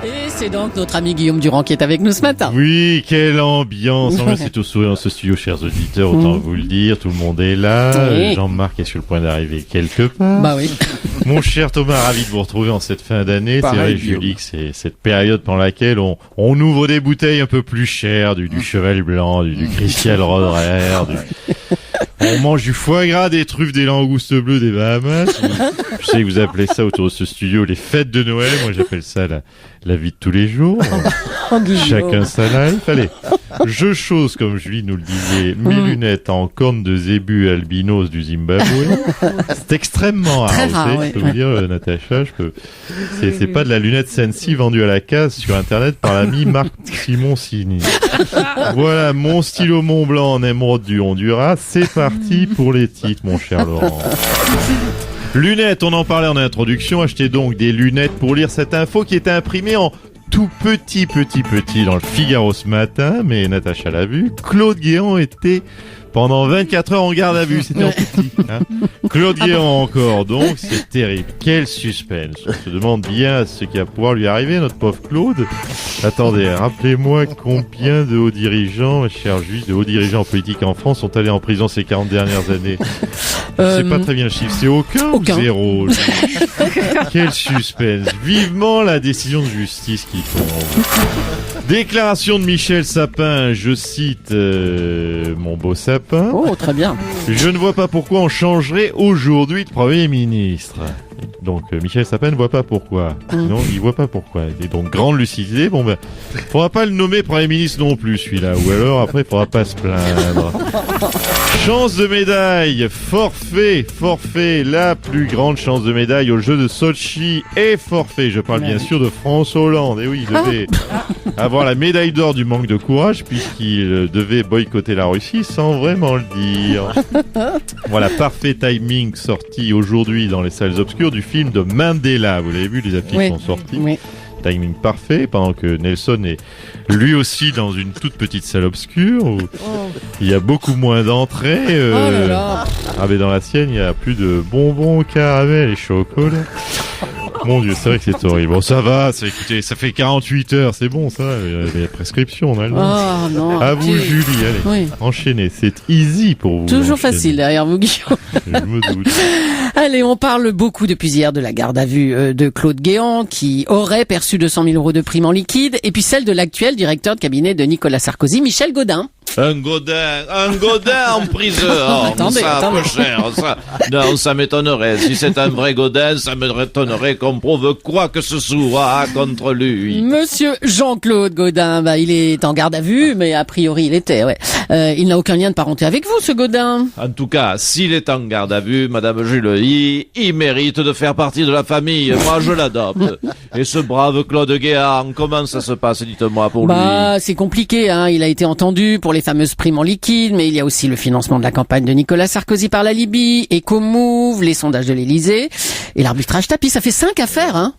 Et c'est donc notre ami Guillaume Durand qui est avec nous ce matin. Oui, quelle ambiance. C'est au sourire dans ce studio, chers auditeurs, autant vous le dire. Tout le monde est là. Oui. Jean-Marc est sur le point d'arriver quelque part. Bah oui. Mon cher Thomas, ravi de vous retrouver en cette fin d'année. Pareil, c'est vrai, Guillaume. Julie, que c'est cette période pendant laquelle on ouvre des bouteilles un peu plus chères, du Cheval Blanc, du Christian Roderer, on mange du foie gras, des truffes, des langoustes bleues, des Bahamas. Je sais que vous appelez ça autour de ce studio les fêtes de Noël. Moi, j'appelle ça la vie de tous les jours. Chacun sa life. Allez, je chose, comme Julie nous le disait, mes lunettes en corne de zébu albinos du Zimbabwe. C'est extrêmement rare. Très rare, je peux vous dire, Natacha, c'est pas de la lunette Sensi vendue à la case sur Internet par l'ami Marc Simoncini. Voilà, mon stylo Montblanc en émeraude du Honduras. C'est parti pour les titres, mon cher Laurent. Lunettes, on en parlait en introduction. Achetez donc des lunettes pour lire cette info qui est imprimée en tout petit dans le Figaro ce matin. Mais Natacha l'a vu. Claude Guéant était pendant 24 heures en garde à vue. C'était en tout petit. Hein. Claude Guéant encore, donc c'est terrible. Quel suspense. On se demande bien ce qui va pouvoir lui arriver, notre pauvre Claude. Attendez, rappelez-moi combien de hauts dirigeants, cher juif, de hauts dirigeants politiques en France sont allés en prison ces 40 dernières années. C'est pas très bien le chiffre. C'est aucun. Ou zéro. Quel suspense. Vivement la décision de justice qui tombe. Déclaration de Michel Sapin, je cite mon beau Sapin. Oh, très bien. Je ne vois pas pourquoi on changerait aujourd'hui de Premier ministre. Donc Michel Sapin ne voit pas pourquoi. Non, il voit pas pourquoi. Et donc grande lucidité. Bon ben, faudra pas le nommer Premier ministre non plus celui-là. Ou alors après, il faudra pas se plaindre. Chance de médaille, forfait, la plus grande chance de médaille aux Jeux de Sochi est forfait. Je parle bien sûr de François Hollande. Et oui, il devait avoir la médaille d'or du manque de courage puisqu'il devait boycotter la Russie sans vraiment le dire. Voilà, parfait timing sorti aujourd'hui dans les salles obscures du film de Mandela. Vous l'avez vu, les affiches sont sorties. Oui. Timing parfait, pendant que Nelson est lui aussi dans une toute petite salle obscure où il y a beaucoup moins d'entrées. Ah mais dans la sienne, il y a plus de bonbons, caramel et chocolat. Mon Dieu, c'est vrai que c'est horrible. Bon, ça va, écoutez, ça fait 48 heures, c'est bon ça, il y a prescription, on a le droit. Oh non. À vous, Julie, allez, enchaînez, c'est easy pour vous. Toujours facile derrière vous, Guillaume. Je me doute. Allez, on parle beaucoup depuis hier de la garde à vue de Claude Guéant, qui aurait perçu 200 000 euros de prime en liquide, et puis celle de l'actuel directeur de cabinet de Nicolas Sarkozy, Michel Gaudin. Un Gaudin en prison. Attendez. Un peu cher, ça. Non, ça m'étonnerait. Si c'est un vrai Gaudin, ça m'étonnerait qu'on prouve quoi que ce soit contre lui. Monsieur Jean-Claude Gaudin, il est en garde à vue, mais a priori il était, il n'a aucun lien de parenté avec vous, ce Gaudin. En tout cas, s'il est en garde à vue, Madame Julie, il mérite de faire partie de la famille. Moi, je l'adopte. Et ce brave Claude Guéant, comment ça se passe, dites-moi, pour lui? C'est compliqué, hein. Il a été entendu pour les fameuses primes en liquide, mais il y a aussi le financement de la campagne de Nicolas Sarkozy par la Libye, Ecomove, les sondages de l'Élysée, et l'arbitrage tapis. Ça fait 5 affaires, hein.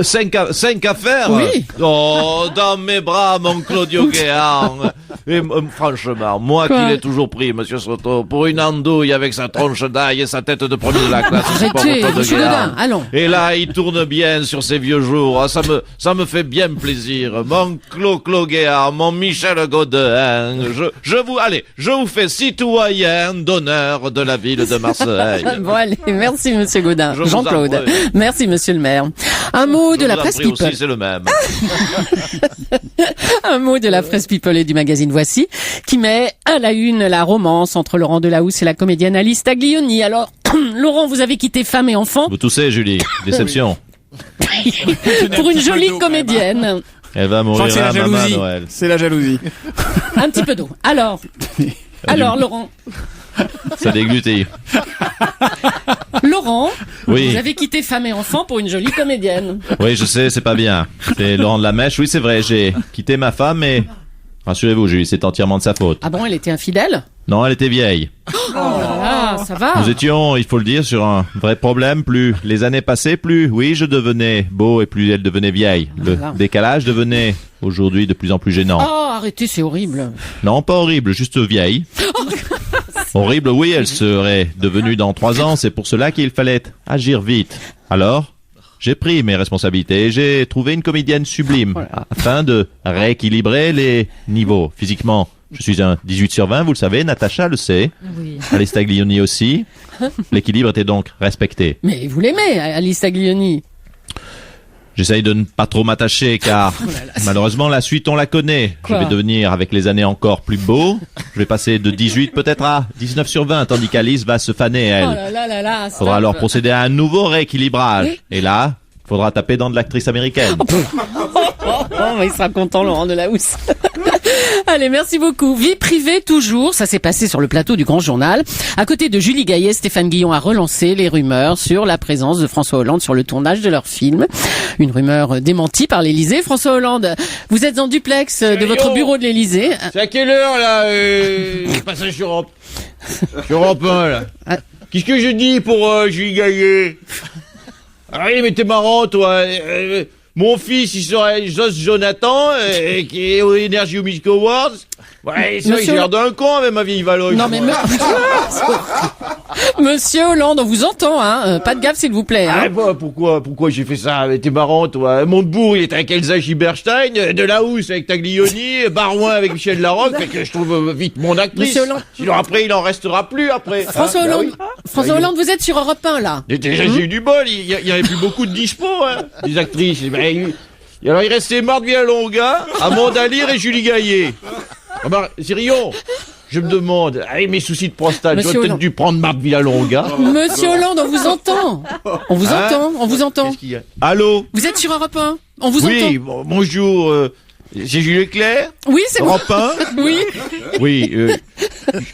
5 affaires? Oui. Oh, dans mes bras, mon Claudio Guéant. Et franchement, moi qui l'ai toujours pris, monsieur Soto, pour une andouille avec sa tronche d'ail et sa tête de premier de la classe. Arrêtez, monsieur Gaudin, allons. Et là, il tourne bien sur ses vieux jours. Ah, ça me fait bien plaisir. Mon Claude Guéant, mon Michel Gaudin. Je vous fais citoyen d'honneur de la ville de Marseille. Bon, allez, merci, monsieur Gaudin. Je Jean-Claude. Merci, monsieur le maire. Un mot de la presse people. Aussi, c'est le même. Un mot de la presse people et du magazine Voici, qui met à la une la romance entre Laurent Delahousse et la comédienne Alice Taglioni. Alors, Laurent, vous avez quitté femme et enfant. Vous toussez, Julie. Déception. Pour une jolie comédienne. Elle va mourir à maman Noël. C'est la jalousie. Un petit peu d'eau. Alors, Laurent. Ça dégluté. Laurent, oui. Vous avez quitté femme et enfant pour une jolie comédienne. Oui, je sais, c'est pas bien. C'est Laurent de la Mèche. Oui, c'est vrai, j'ai quitté ma femme, mais rassurez-vous, Julie, c'est entièrement de sa faute. Ah bon, elle était infidèle? Non, elle était vieille. Oh là là, ça va. Nous étions, il faut le dire, sur un vrai problème. Plus les années passaient, plus, oui, je devenais beau et plus elle devenait vieille. Le décalage devenait aujourd'hui de plus en plus gênant. Oh, arrêtez, c'est horrible. Non, pas horrible, juste vieille. Horrible, oui, elle serait devenue dans 3 ans. C'est pour cela qu'il fallait agir vite. Alors, j'ai pris mes responsabilités et j'ai trouvé une comédienne sublime afin de rééquilibrer les niveaux. Physiquement, je suis un 18 sur 20, vous le savez, Natacha le sait. Oui. Alice Taglioni aussi. L'équilibre était donc respecté. Mais vous l'aimez, Alice Taglioni. J'essaye de ne pas trop m'attacher car malheureusement la suite on la connaît. Quoi? Je vais devenir avec les années encore plus beau. Je vais passer de 18 peut-être à 19 sur 20 tandis qu'Alice va se faner elle. Oh là là là là. Faudra stop. alors procéder à un nouveau rééquilibrage. Oui. Et là, faudra taper dans de l'actrice américaine. Oh, mais il sera content, Laurent Delahousse. Allez, merci beaucoup. Vie privée toujours, ça s'est passé sur le plateau du Grand Journal. À côté de Julie Gaillet, Stéphane Guillon a relancé les rumeurs sur la présence de François Hollande sur le tournage de leur film. Une rumeur démentie par l'Élysée. François Hollande, vous êtes en duplex de votre bureau de l'Élysée. C'est à quelle heure, là, passage Europe Europe 1, là. Qu'est-ce que je dis pour Julie Gaillet? Ah oui, mais t'es marrant, toi. Mon fils, il serait Jos Jonathan, qui est aux Energy Music Awards. Ouais, c'est vrai que j'ai l'air d'un con avec ma vieille Valoche. Non mais Monsieur Hollande, on vous entend, hein. Pas de gaffe, s'il vous plaît. Ah, Hein. pourquoi j'ai fait ça? Mais t'es marrant, toi. Montebourg, il est avec Elsa Giberstein, Delahousse avec Taglioni, Barouin avec Michel Larocque, fait que je trouve vite mon actrice. Monsieur Hollande. Sinon après, il en restera plus après. François Bah Hollande, oui. François Hollande, vous êtes sur Europe 1 là. Et déjà, j'ai eu du bol, il y avait plus beaucoup de dispo, hein, des actrices. Et alors, il restait Marthe Villalonga, Amanda Lear et Julie Gaillet. Ah bah, Sirion, je me demande, avec mes soucis de prostate, Monsieur j'aurais peut-être Hollande. dû prendre Marthe Villalonga. Monsieur Hollande, on vous entend. On vous Hein entend, on vous entend. Qu'est-ce qu'il y a? Allô? Vous êtes sur Europe 1. On vous Oui, entend. bonjour, c'est Jules Leclerc? Oui, c'est bon. Europe 1? Oui. Oui,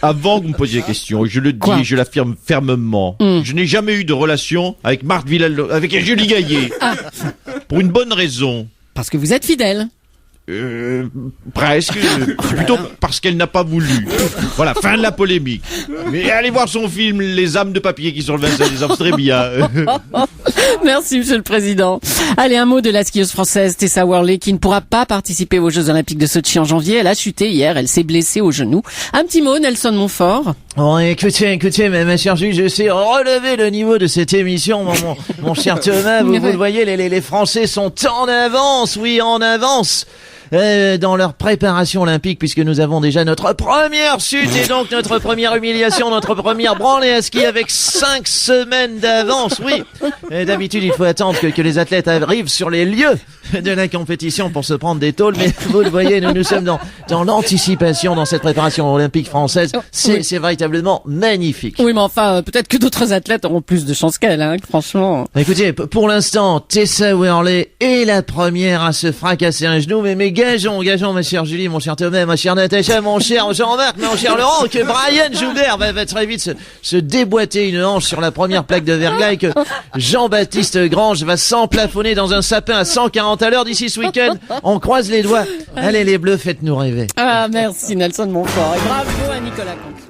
avant que vous me posiez la question, je le dis Quoi et je l'affirme fermement, je n'ai jamais eu de relation avec Marthe Villalonga, avec Julie Gaillet. Pour une bonne raison. Parce que vous êtes fidèle. Presque, plutôt parce qu'elle n'a pas voulu. Voilà, fin de la polémique. Mais allez voir son film Les âmes de papier qui sont le 25 décembre, c'est très bien. Merci, Monsieur le Président. Allez, un mot de la skieuse française Tessa Worley qui ne pourra pas participer aux Jeux Olympiques de Sotchi en janvier. Elle a chuté hier, elle s'est blessée au genou. Un petit mot, Nelson Montfort. Oh, écoutez, ma chère Julie, je sais relever le niveau de cette émission, mon cher Thomas. Vous le voyez, les Français sont en avance, oui, en avance. Dans leur préparation olympique, puisque nous avons déjà notre première chute et donc notre première humiliation, notre première branlée à ski avec 5 semaines d'avance, oui. D'habitude, il faut attendre que les athlètes arrivent sur les lieux de la compétition pour se prendre des tôles, mais vous le voyez, nous sommes dans l'anticipation dans cette préparation olympique française. C'est véritablement magnifique. Oui, mais enfin, peut-être que d'autres athlètes auront plus de chance qu'elle, hein, franchement. Écoutez, pour l'instant, Tessa Worley est la première à se fracasser un genou, mais gageons, ma chère Julie, mon cher Thomas, ma chère Natacha, mon cher Jean-Marc, mon cher Laurent, que Brian Joubert va très vite se déboîter une hanche sur la première plaque de verglas et que Jean-Baptiste Grange va s'emplafonner dans un sapin à 140 à l'heure d'ici ce week-end. On croise les doigts. Allez les Bleus, faites-nous rêver. Ah, merci Nelson Montfort. Et bravo à Nicolas Conte.